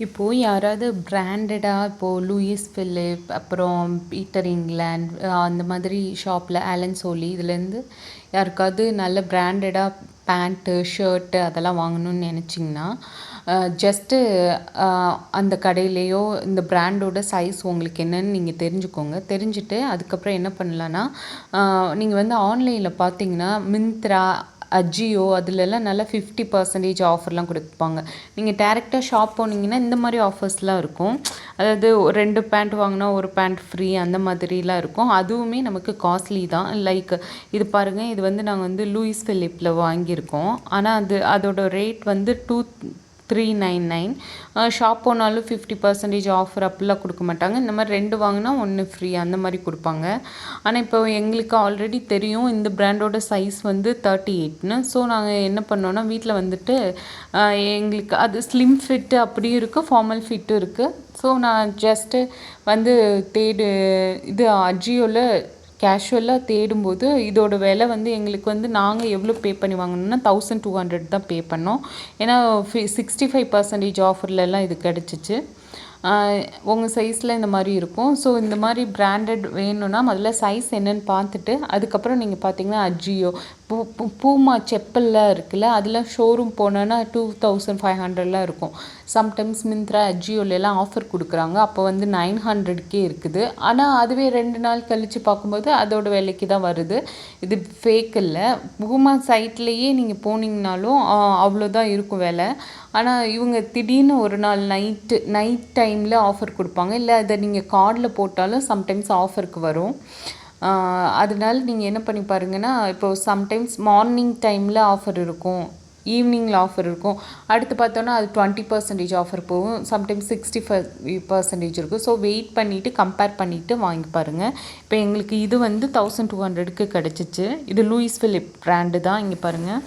இப்போது யாராவது பிராண்டடாக இப்போது லூயிஸ் பிலிப் அப்புறம் பீட்டர் இங்கிலாண்ட் அந்த மாதிரி ஷாப்பில் ஆலன் சோலி இதுலேருந்து யாருக்காவது நல்ல பிராண்டடாக பேண்ட்டு ஷர்ட்டு அதெல்லாம் வாங்கணும்னு நினச்சிங்கன்னா ஜஸ்ட்டு அந்த கடையிலையோ இந்த பிராண்டோட சைஸ் உங்களுக்கு என்னன்னு நீங்கள் தெரிஞ்சுக்கோங்க. தெரிஞ்சுட்டு அதுக்கப்புறம் என்ன பண்ணலான்னா நீங்கள் வந்து ஆன்லைனில் பார்த்தீங்கன்னா மிந்த்ரா அஜியோ அதுலலாம் நல்லா 50% ஆஃபர்லாம் கொடுப்பாங்க. நீங்கள் டேரெக்டாக ஷாப் போனீங்கன்னா இந்த மாதிரி ஆஃபர்ஸ்லாம் இருக்கும். அதாவது 2 பேண்ட் வாங்கினா 1 பேண்ட் ஃப்ரீ அந்த மாதிரிலாம் இருக்கும். அதுவுமே நமக்கு காஸ்ட்லி தான். லைக் இது பாருங்கள், இது வந்து நாங்கள் வந்து லூயிஸ் பிலிப்பில் வாங்கியிருக்கோம். ஆனால் அதோட ரேட் வந்து 399. ஷாப் போனாலும் 50% ஆஃபர் அப்படிலாம் கொடுக்க மாட்டாங்க. இந்த மாதிரி 2 வாங்கினா 1 ஃப்ரீ அந்த மாதிரி கொடுப்பாங்க. ஆனால் இப்போ எங்களுக்கு ஆல்ரெடி தெரியும் இந்த பிராண்டோட சைஸ் வந்து 38ன்னு. ஸோ நாங்கள் என்ன பண்ணோன்னா வீட்டில் வந்துட்டு எங்களுக்கு அது ஸ்லிம் ஃபிட்டு அப்படியும் இருக்குது, ஃபார்மல் ஃபிட்டும் இருக்குது. ஸோ நான் ஜஸ்ட்டு வந்து இது அஜியோவில் கேஷுவலாக தேடும்போது இதோட விலை வந்து எங்களுக்கு வந்து நாங்கள் எவ்வளோ பே பண்ணி வாங்கினோம்னா 1200 தான் பே பண்ணோம். ஏன்னா 65% ஆஃபர்லலாம் இது கிடச்சிச்சு. உங்கள் சைஸில் இந்த மாதிரி இருக்கும். ஸோ இந்த மாதிரி பிராண்டட் வேணும்னா முதல்ல சைஸ் என்னன்னு பார்த்துட்டு அதுக்கப்புறம் நீங்கள் பார்த்தீங்கன்னா அஜியோ பூமா செப்பல்லாம் இருக்குல்ல, அதில் ஷோரூம் போனோன்னா 2500லாம் இருக்கும். சம்டைம்ஸ் மிந்த்ரா அஜியோலலாம் ஆஃபர் கொடுக்குறாங்க. அப்போ வந்து 900க்கே இருக்குது. ஆனால் அதுவே 2 நாள் கழித்து பார்க்கும்போது அதோட விலைக்கு தான் வருது. இது ஃபேக் இல்லை. பூமா சைட்லேயே நீங்கள் போனீங்கனாலும் அவ்வளோதான் இருக்கும் விலை. ஆனால் இவங்க திடீர்னு ஒரு நாள் நைட் டைமில் ஆஃபர் கொடுப்பாங்க. இல்லை அதை நீங்கள் கார்டில் போட்டாலும் சம்டைம்ஸ் ஆஃபருக்கு வரும். அதனால நீங்கள் என்ன பண்ணி பாருங்கன்னா, இப்போது சம்டைம்ஸ் மார்னிங் டைமில் ஆஃபர் இருக்கும், ஈவினிங்கில் ஆஃபர் இருக்கும். அடுத்து பார்த்தோன்னா அது 20% ஆஃபர் போகும், சம்டைம்ஸ் 65% இருக்கும். ஸோ வெயிட் பண்ணிவிட்டு கம்பேர் பண்ணிவிட்டு வாங்கி பாருங்கள். இப்போ எங்களுக்கு இது வந்து 1200க்கு கிடச்சிச்சு. இது லூயிஸ் பிலிப் பிராண்டு தான். இங்கே பாருங்கள்.